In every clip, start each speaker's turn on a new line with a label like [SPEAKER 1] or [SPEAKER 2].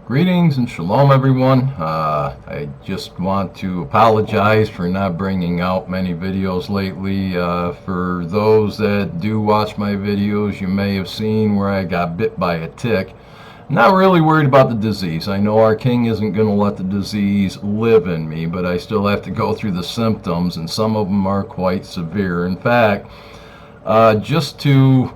[SPEAKER 1] Greetings and shalom, everyone. I just want to apologize for not bringing out many videos lately. For those that do watch my videos, you may have seen where I got bit by a tick. I'm not really worried about the disease. I know our king isn't going to let the disease live in me, but I still have to go through the symptoms, and some of them are quite severe. In fact, just to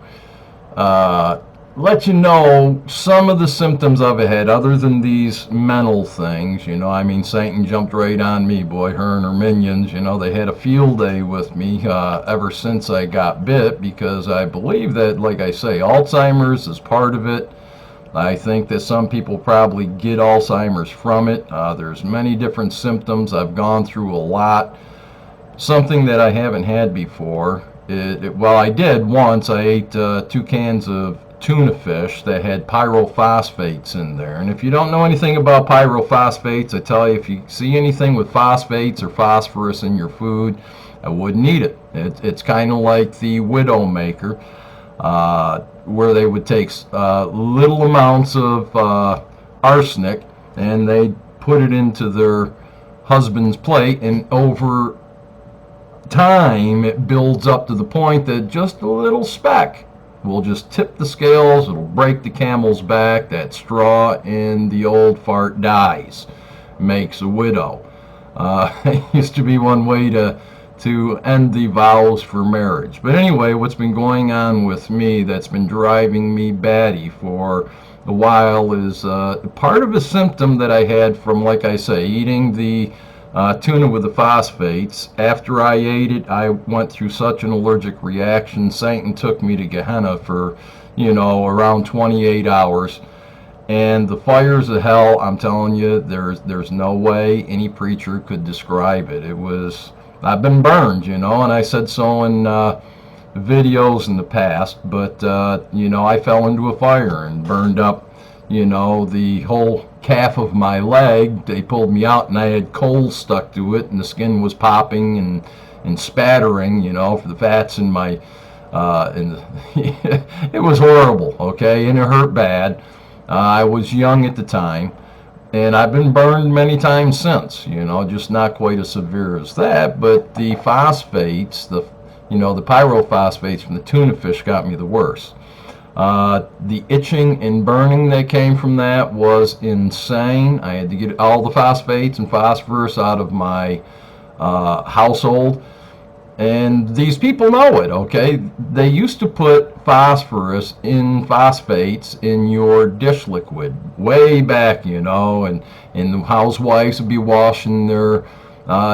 [SPEAKER 1] let you know some of the symptoms I've had other than these mental things. I mean, Satan jumped right on me, boy. Her and her minions, they had a field day with me ever since I got bit, because I believe that, like I say, Alzheimer's is part of it. I think that some people probably get Alzheimer's from it. There's many different symptoms. I've gone through a lot. Something that I haven't had before. Well, I did once. I ate 2 cans of tuna fish that had pyrophosphates in there. And if you don't know anything about pyrophosphates, I tell you, if you see anything with phosphates or phosphorus in your food, I wouldn't eat it. It's kind of like the Widowmaker, where they would take little amounts of arsenic and they put it into their husband's plate, and over time it builds up to the point that just a little speck will just tip the scales. It'll break the camel's back. That straw in the old fart dies, makes a widow. It used to be one way to end the vows for marriage. But anyway, what's been going on with me that's been driving me batty for a while is part of a symptom that I had from, like I say, eating the tuna with the phosphates. After I ate it, I went through such an allergic reaction. Satan took me to Gehenna for, around 28 hours. And the fires of hell, I'm telling you, there's no way any preacher could describe it. I've been burned, and I said so in videos in the past, but, I fell into a fire and burned up, the whole calf of my leg. They pulled me out and I had coals stuck to it, and the skin was popping and spattering, for the fats in my, it was horrible, okay, and it hurt bad. I was young at the time, and I've been burned many times since, just not quite as severe as that, but the phosphates, the pyrophosphates from the tuna fish got me the worst. The itching and burning that came from that was insane. I had to get all the phosphates and phosphorus out of my household. And these people know it, okay? They used to put phosphorus in phosphates in your dish liquid way back, and the housewives would be washing their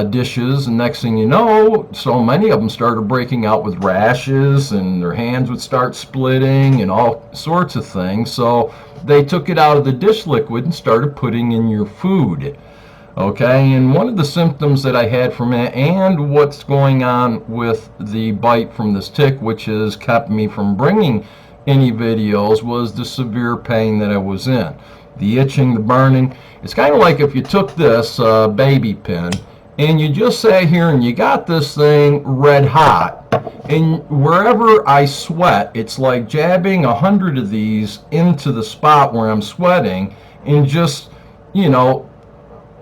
[SPEAKER 1] dishes, and next thing you know, so many of them started breaking out with rashes, and their hands would start splitting and all sorts of things. So they took it out of the dish liquid and started putting in your food. Okay, and one of the symptoms that I had from it, and what's going on with the bite from this tick, which has kept me from bringing any videos, was the severe pain that I was in. The itching, the burning. It's kind of like if you took this baby pin and you just sat here and you got this thing red hot, and wherever I sweat, it's like jabbing 100 of these into the spot where I'm sweating, and just,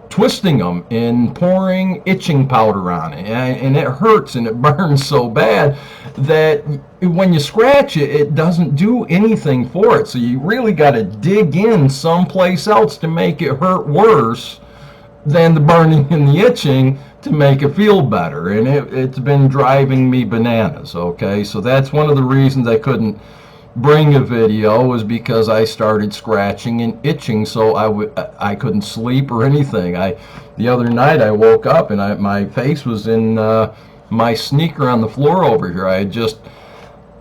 [SPEAKER 1] twisting them and pouring itching powder on it, and it hurts and it burns so bad that when you scratch it, it doesn't do anything for it. So you really got to dig in someplace else to make it hurt worse than the burning and the itching to make it feel better. And it's been driving me bananas. Okay, so that's one of the reasons I couldn't bring a video, was because I started scratching and itching, so I couldn't sleep or anything. The other night I woke up and my face was in my sneaker on the floor over here.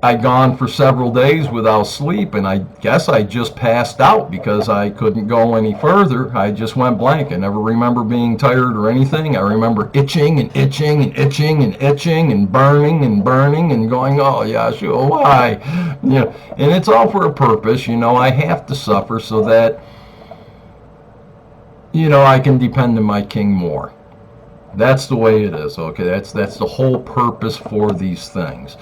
[SPEAKER 1] I'd gone for several days without sleep, and I guess I just passed out because I couldn't go any further. I just went blank. I never remember being tired or anything. I remember itching and itching and itching and itching and burning and going, oh yeah, sure, why? And it's all for a purpose. I have to suffer so that, I can depend on my king more. That's the way it is, okay? That's the whole purpose for these things.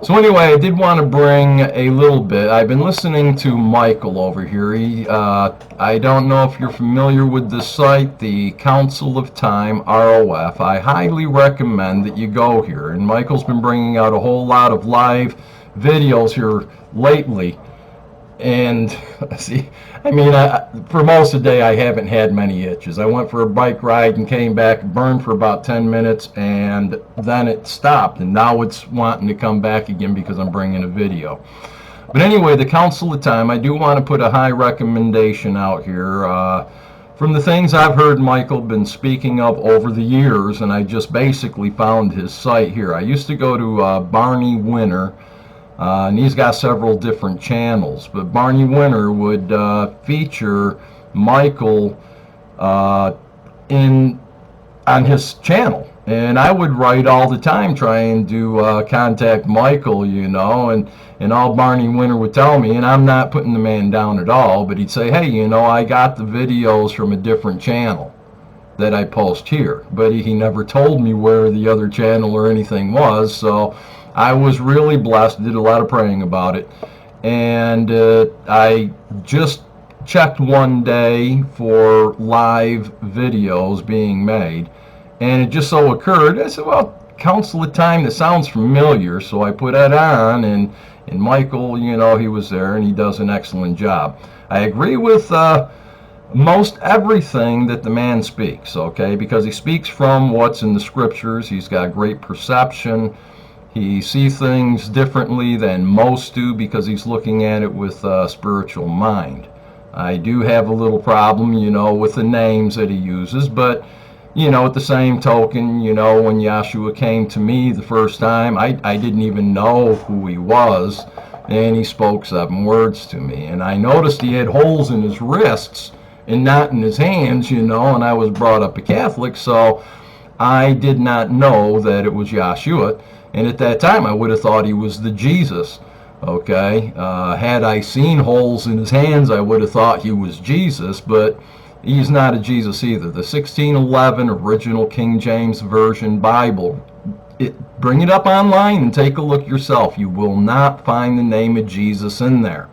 [SPEAKER 1] So anyway, I did want to bring a little bit. I've been listening to Michayl over here. I don't know if you're familiar with this site, the Council of Time, ROF. I highly recommend that you go here. And Michael's been bringing out a whole lot of live videos here lately. And see, I mean, for most of the day, I haven't had many itches. I went for a bike ride and came back, burned for about 10 minutes, and then it stopped. And now it's wanting to come back again because I'm bringing a video. But anyway, the Council of Time, I do want to put a high recommendation out here. From the things I've heard Michayl been speaking of over the years, and I just basically found his site here. I used to go to Barney Winter. And he's got several different channels, but Barney Winter would feature Michayl on his channel, and I would write all the time trying to contact Michayl, you know, and all Barney Winter would tell me, and I'm not putting the man down at all, but he'd say, hey, you know, I got the videos from a different channel that I post here, but he never told me where the other channel or anything was. So I was really blessed, did a lot of praying about it, and I just checked one day for live videos being made, and it just so occurred, I said, well, Council of Time, that sounds familiar, so I put that on, and Michayl, you know, he was there, and he does an excellent job. I agree with most everything that the man speaks, okay, because he speaks from what's in the scriptures. He's got great perception. He sees things differently than most do because he's looking at it with a spiritual mind. I do have a little problem, you know, with the names that he uses, but, you know, at the same token, you know, when Yahshua came to me the first time, I didn't even know who he was, and he spoke 7 words to me. And I noticed he had holes in his wrists and not in his hands, you know, and I was brought up a Catholic, so I did not know that it was Yahshua. And at that time, I would have thought he was the Jesus, okay? Had I seen holes in his hands, I would have thought he was Jesus, but he's not a Jesus either. The 1611 original King James Version Bible, bring it up online and take a look yourself. You will not find the name of Jesus in there.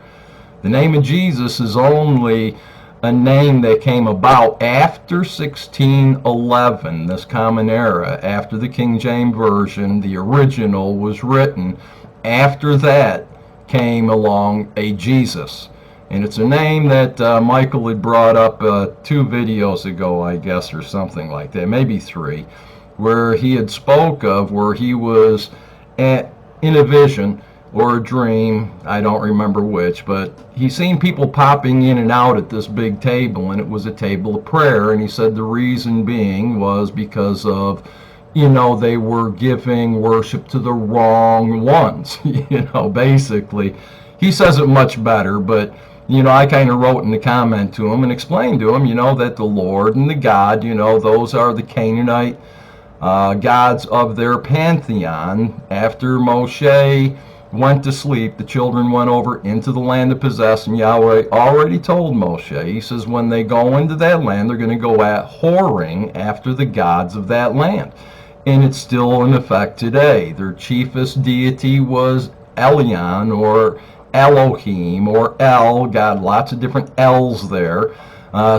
[SPEAKER 1] The name of Jesus is only a name that came about after 1611, this common era, after the King James Version, the original, was written. After that came along a Jesus. And it's a name that Michayl had brought up 2 videos ago, I guess, or something like that, maybe 3, where he had spoke of where he was in a vision or a dream, I don't remember which, but he seen people popping in and out at this big table, and it was a table of prayer, and he said the reason being was because of, you know, they were giving worship to the wrong ones, you know, basically. He says it much better, but, you know, I kind of wrote in the comment to him and explained to him, you know, that the Lord and the God, you know, those are the Canaanite gods of their pantheon. After Moshe went to sleep, the children went over into the land of possession. Yahweh already told Moshe, he says, when they go into that land, they're going to go at whoring after the gods of that land. And it's still in effect today. Their chiefest deity was Elyon, or Elohim, or El. Got lots of different L's there.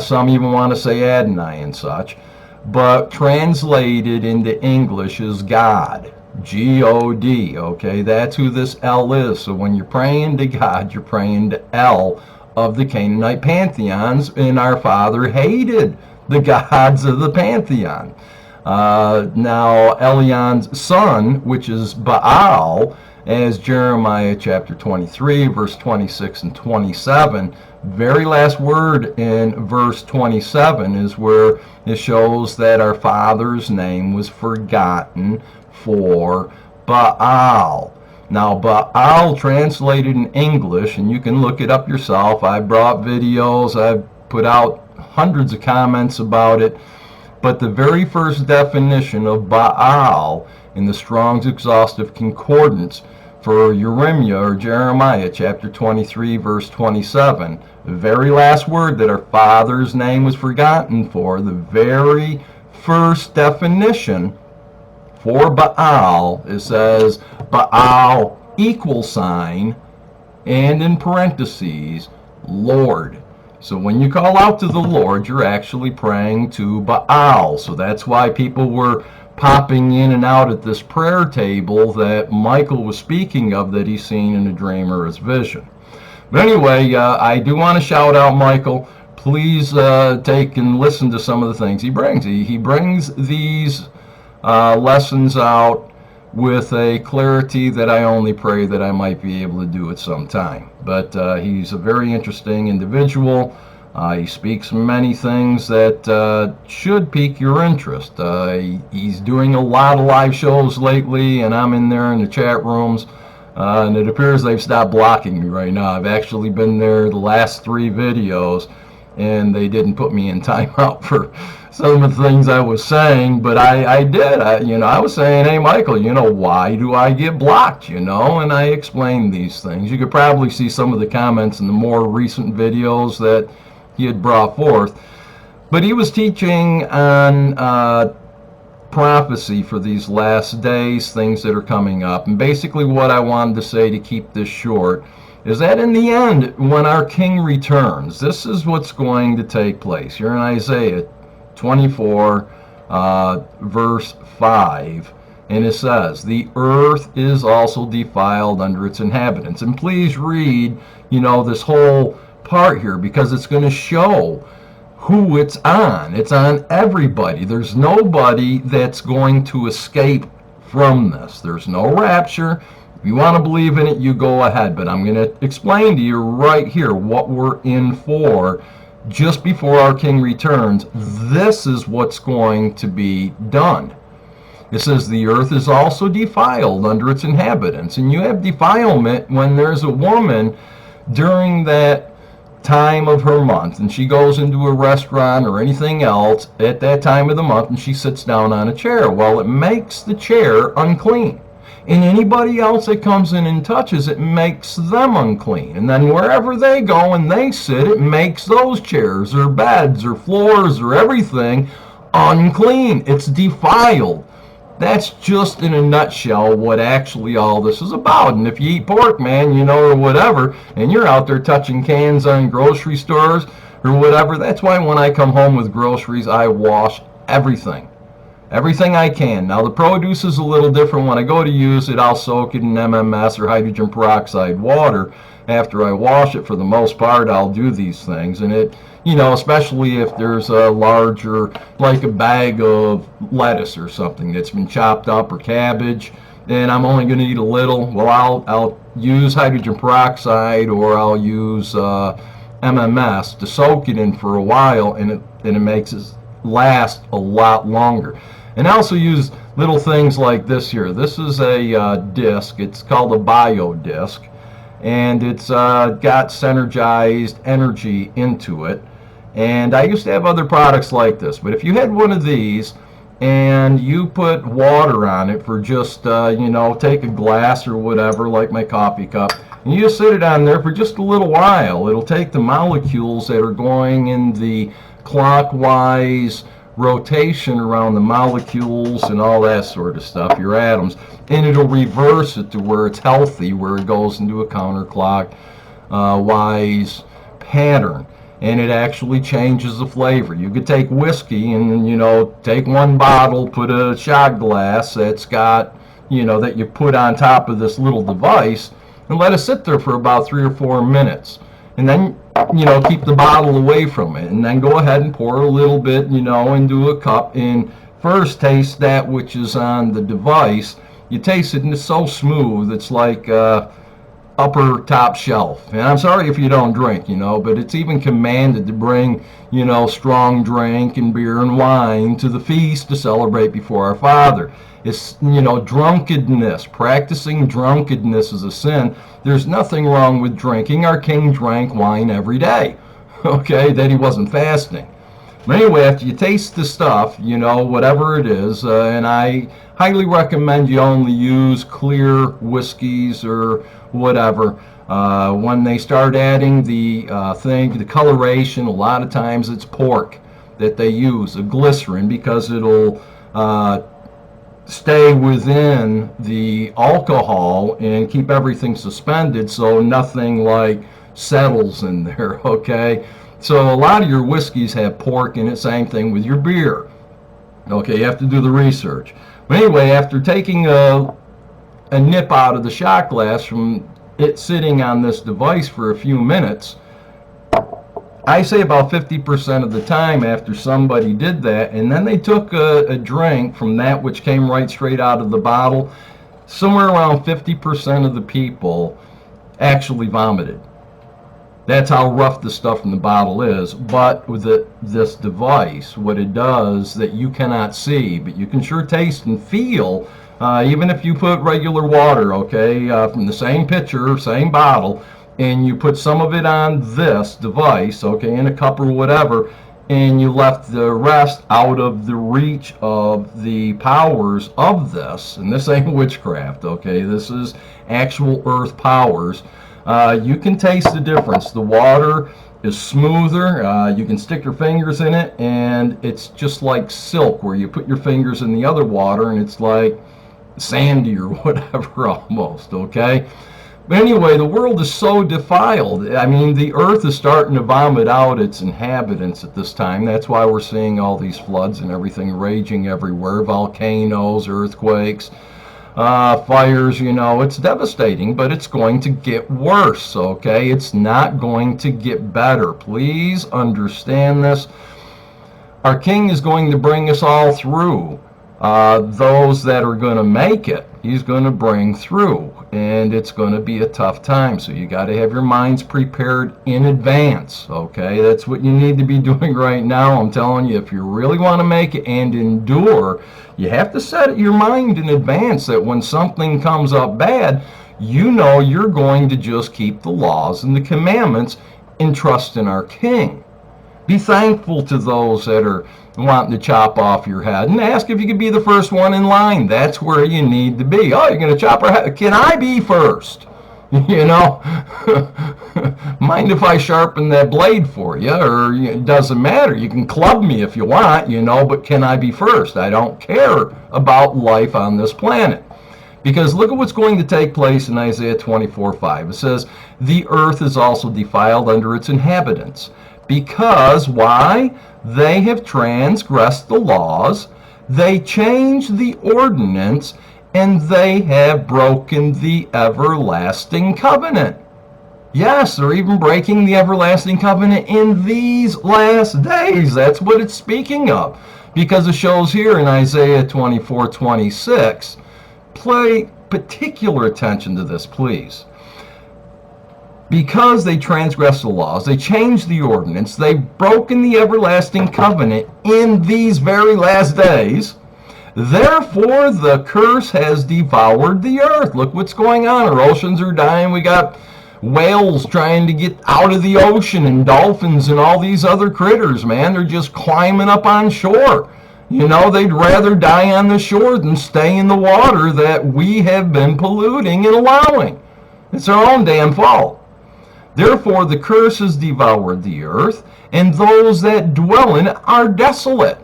[SPEAKER 1] Some even want to say Adonai and such. But translated into English is God. G-O-D, okay? That's who this El is. So when you're praying to God, you're praying to El of the Canaanite pantheons, and our father hated the gods of the pantheon. Now, Elyon's son, which is Baal, as Jeremiah chapter 23, verse 26 and 27, very last word in verse 27 is where it shows that our father's name was forgotten for Baal. Now, Baal translated in English, and you can look it up yourself. I brought videos, I've put out hundreds of comments about it, but the very first definition of Baal in the Strong's Exhaustive Concordance for Jeremiah, or Jeremiah chapter 23, verse 27, the very last word that our father's name was forgotten for, the very first definition for Baal, it says Baal equal sign, and in parentheses, Lord. So when you call out to the Lord, you're actually praying to Baal. So that's why people were popping in and out at this prayer table that Michayl was speaking of, that he's seen in a dream or his vision. But anyway, I do want to shout out Michayl. Please take and listen to some of the things he brings. He brings these lessons out with a clarity that I only pray that I might be able to do at some time. But he's a very interesting individual. He speaks many things that should pique your interest. He's doing a lot of live shows lately, and I'm in there in the chat rooms, and it appears they've stopped blocking me right now. I've actually been there the last 3 videos, and they didn't put me in timeout for some of the things I was saying, but I did. I was saying, hey, Michayl, why do I get blocked, and I explained these things. You could probably see some of the comments in the more recent videos that he had brought forth. But he was teaching on prophecy for these last days, things that are coming up. And basically what I wanted to say, to keep this short, is that in the end, when our King returns, this is what's going to take place. You're in Isaiah 24, verse 5, and it says, the earth is also defiled under its inhabitants. And please read, this whole part here, because it's going to show who it's on. It's on everybody. There's nobody that's going to escape from this. There's no rapture. If you want to believe in it, you go ahead. But I'm going to explain to you right here what we're in for. Just before our King returns, this is what's going to be done. It says the earth is also defiled under its inhabitants. And you have defilement when there's a woman during that time of her month, and she goes into a restaurant or anything else at that time of the month, and she sits down on a chair. Well, it makes the chair unclean. And anybody else that comes in and touches it makes them unclean. And then wherever they go and they sit, it makes those chairs or beds or floors or everything unclean. It's defiled. That's just in a nutshell what actually all this is about. And if you eat pork, man, or whatever, and you're out there touching cans on grocery stores or whatever, that's why when I come home with groceries, I wash everything. Everything I can. Now, the produce is a little different. When I go to use it, I'll soak it in MMS or hydrogen peroxide water. After I wash it, for the most part, I'll do these things. And it, especially if there's a larger, like a bag of lettuce or something that's been chopped up, or cabbage, and I'm only going to eat a little, well, I'll use hydrogen peroxide, or I'll use MMS to soak it in for a while, and it makes it last a lot longer. And I also use little things like this here. This is a disc. It's called a bio disc, and it's got synergized energy into it. And I used to have other products like this, but if you had one of these and you put water on it for just take a glass or whatever, like my coffee cup, and you just sit it on there for just a little while, it'll take the molecules that are going in the clockwise rotation around the molecules and all that sort of stuff, your atoms, and it'll reverse it to where it's healthy, where it goes into a counterclockwise pattern, and it actually changes the flavor. You could take whiskey and take one bottle, put a shot glass that's got that you put on top of this little device, and let it sit there for about 3 or 4 minutes, and then keep the bottle away from it, and then go ahead and pour a little bit, into a cup, and first taste that which is on the device. You taste it, and it's so smooth, it's like upper top shelf. And I'm sorry if you don't drink, but it's even commanded to bring, strong drink and beer and wine to the feast to celebrate before our Father. It's, drunkenness. Practicing drunkenness is a sin. There's nothing wrong with drinking. Our King drank wine every day, okay, that he wasn't fasting. But anyway, after you taste the stuff, whatever it is, and I highly recommend you only use clear whiskeys or whatever. When they start adding the coloration, a lot of times it's pork that they use, a glycerin, because it'll stay within the alcohol and keep everything suspended so nothing like settles in there, okay? So a lot of your whiskeys have pork in it, same thing with your beer. Okay, you have to do the research. But anyway, after taking a nip out of the shot glass from it sitting on this device for a few minutes, I say about 50% of the time after somebody did that, and then they took a drink from that which came right straight out of the bottle, somewhere around 50% of the people actually vomited. That's how rough the stuff in the bottle is. But with this device, what it does that you cannot see, but you can sure taste and feel, even if you put regular water, okay, from the same pitcher, same bottle, and you put some of it on this device, okay, in a cup or whatever, and you left the rest out of the reach of the powers of this, and this ain't witchcraft, okay, this is actual earth powers, you can taste the difference. The water is smoother, you can stick your fingers in it, and it's just like silk, where you put your fingers in the other water, and it's like sandy or whatever almost, okay? But anyway, the world is so defiled. I mean, the earth is starting to vomit out its inhabitants at this time. That's why we're seeing all these floods and everything raging everywhere, volcanoes, earthquakes, fires, you know, it's devastating, but it's going to get worse, okay? It's not going to get better. Please understand this. Our King is going to bring us all through. Those that are going to make it, he's going to bring through, and it's going to be a tough time. So you got to have your minds prepared in advance, okay? That's what you need to be doing right now. I'm telling you, if you really want to make it and endure, you have to set your mind in advance that when something comes up bad, you know you're going to just keep the laws and the commandments and trust in our King. Be thankful to those that are wanting to chop off your head, and ask if you could be the first one in line. That's where you need to be. Oh, you're going to chop our head? Can I be first? You know, mind if I sharpen that blade for you? Or it doesn't matter. You can club me if you want, you know, but can I be first? I don't care about life on this planet. Because look at what's going to take place in Isaiah 24:5. It says, the earth is also defiled under its inhabitants. Because, why? They have transgressed the laws, they changed the ordinance, and they have broken the everlasting covenant. Yes, they're even breaking the everlasting covenant in these last days. That's what it's speaking of. Because it shows here in Isaiah 24:26. Pay particular attention to this, please. Because they transgressed the laws, they changed the ordinance, they've broken the everlasting covenant in these very last days. Therefore, the curse has devoured the earth. Look what's going on. Our oceans are dying. We got whales trying to get out of the ocean, and dolphins and all these other critters, man. They're just climbing up on shore. You know, they'd rather die on the shore than stay in the water that we have been polluting and allowing. It's our own damn fault. Therefore, the curse has devoured the earth, and those that dwell in it are desolate.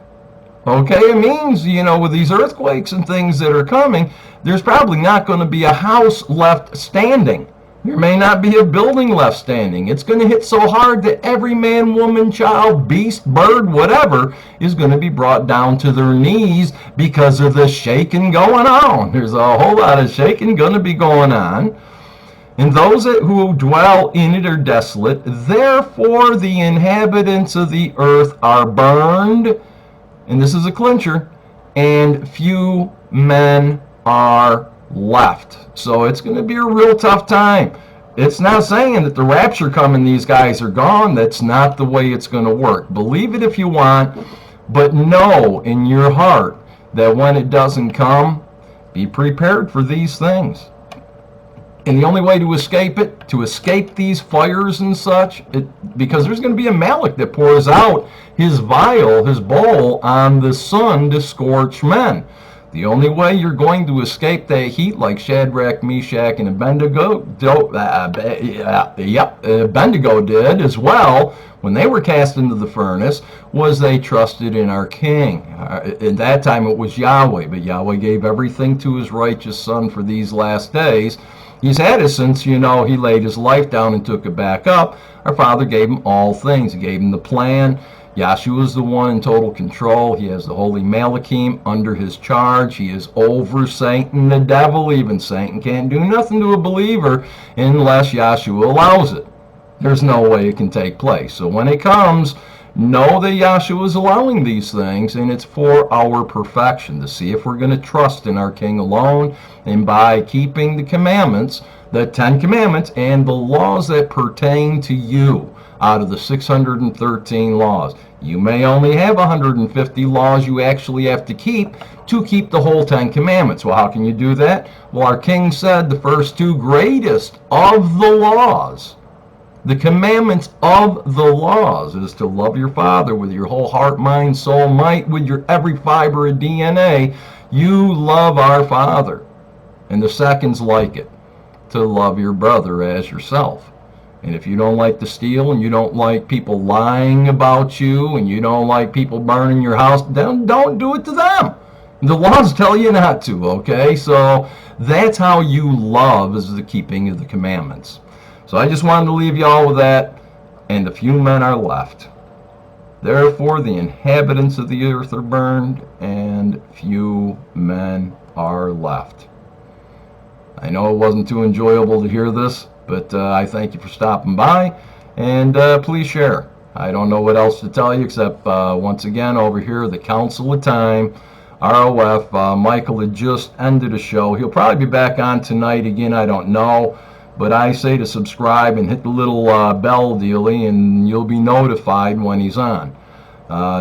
[SPEAKER 1] Okay, it means, you know, with these earthquakes and things that are coming, there's probably not going to be a house left standing. There may not be a building left standing. It's going to hit so hard that every man, woman, child, beast, bird, whatever, is going to be brought down to their knees because of the shaking going on. There's a whole lot of shaking going to be going on. And those who dwell in it are desolate. Therefore, the inhabitants of the earth are burned. And this is a clincher. And few men are left. So it's going to be a real tough time. It's not saying that the rapture coming, these guys are gone. That's not the way it's going to work. Believe it if you want, but know in your heart that when it doesn't come, be prepared for these things. And the only way to escape it, to escape these fires and such, because there's going to be a Malak that pours out his vial, his bowl, on the sun to scorch men. The only way you're going to escape that heat, like Shadrach, Meshach, and Abednego did as well, when they were cast into the furnace, was they trusted in our King. At that time it was Yahweh, but Yahweh gave everything to his righteous Son for these last days. He's had it since, he laid his life down and took it back up. Our Father gave him all things. He gave him the plan. Yahshua is the one in total control. He has the holy Malachim under his charge. He is over Satan, the devil. Even Satan can't do nothing to a believer unless Yahshua allows it. There's no way it can take place. So when it comes, know that Yahshua is allowing these things, and it's for our perfection, to see if we're going to trust in our King alone, and by keeping the commandments, the 10 commandments, and the laws that pertain to you out of the 613 laws. You may only have 150 laws you actually have to keep the whole 10 commandments. Well, how can you do that? Well, our King said the first two greatest of the laws, the commandments of the laws, is to love your Father with your whole heart, mind, soul, might, with your every fiber of DNA. You love our Father. And the second's like it, to love your brother as yourself. And if you don't like to steal, and you don't like people lying about you, and you don't like people burning your house, then don't do it to them. The laws tell you not to, okay? So that's how you love, is the keeping of the commandments. So I just wanted to leave you all with that. And a few men are left. Therefore the inhabitants of the earth are burned, and few men are left. I know it wasn't too enjoyable to hear this, but I thank you for stopping by, and please share. I don't know what else to tell you except, once again, over here, the Council of Time, ROF. Michayl had just ended a show. He'll probably be back on tonight again, I don't know. But I say to subscribe and hit the little bell dealy, and you'll be notified when he's on.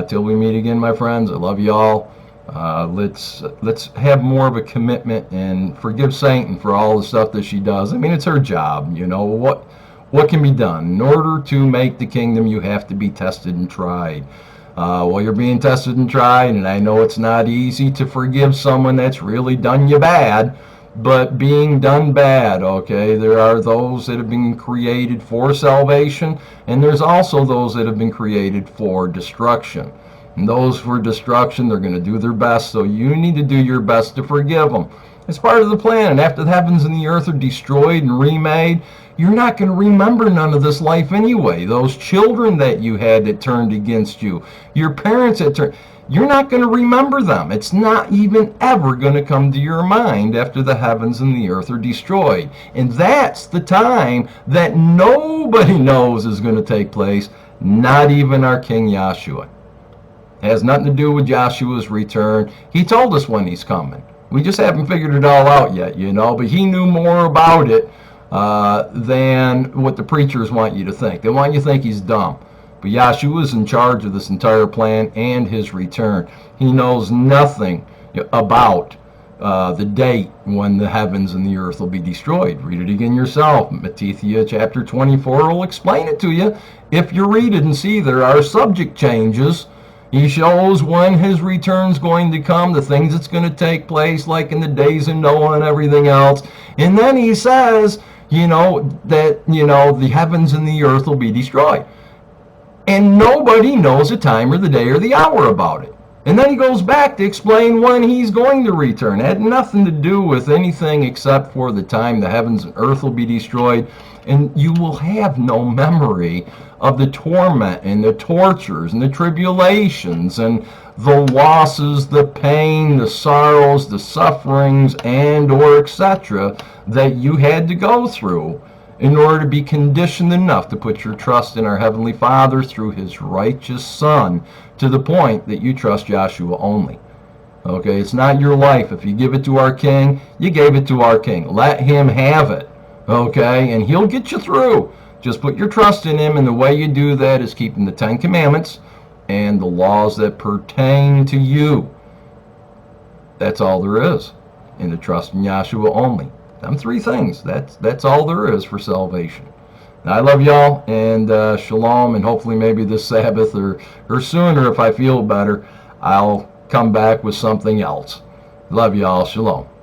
[SPEAKER 1] Till we meet again, my friends, I love you all. Let's have more of a commitment and forgive Satan for all the stuff that she does. I mean, it's her job. What can be done? In order to make the kingdom, you have to be tested and tried. Well, you're being tested and tried, and I know it's not easy to forgive someone that's really done you bad, but being done bad, okay, there are those that have been created for salvation, and there's also those that have been created for destruction. And those for destruction, they're going to do their best, so you need to do your best to forgive them. It's part of the plan, and after the heavens and the earth are destroyed and remade, you're not going to remember none of this life anyway. Those children that you had that turned against you, your parents that turned, you're not going to remember them. It's not even ever going to come to your mind after the heavens and the earth are destroyed. And that's the time that nobody knows is going to take place, not even our King Yahshua. It has nothing to do with Yahshua's return. He told us when he's coming. We just haven't figured it all out yet, but he knew more about it than what the preachers want you to think. They want you to think he's dumb. But Yahshua is in charge of this entire plan and his return. He knows nothing about the date when the heavens and the earth will be destroyed. Read it again yourself. Matthew chapter 24 will explain it to you. If you read it and see there are subject changes, he shows when his return's going to come, the things that's going to take place, like in the days of Noah and everything else. And then he says, that, the heavens and the earth will be destroyed. And nobody knows the time or the day or the hour about it. And then he goes back to explain when he's going to return. It had nothing to do with anything except for the time the heavens and earth will be destroyed. And you will have no memory of the torment and the tortures and the tribulations and the losses, the pain, the sorrows, the sufferings, and or etc. that you had to go through in order to be conditioned enough to put your trust in our Heavenly Father through his righteous Son, to the point that you trust Yahshua only. Okay, it's not your life. If you give it to our King, you gave it to our King. Let him have it. Okay, and he'll get you through. Just put your trust in him, and the way you do that is keeping the 10 commandments and the laws that pertain to you. That's all there is. And to trust in Yahshua only. Them 3 things. That's all there is for salvation. Now, I love y'all, and shalom, and hopefully maybe this Sabbath or sooner, if I feel better, I'll come back with something else. Love y'all. Shalom.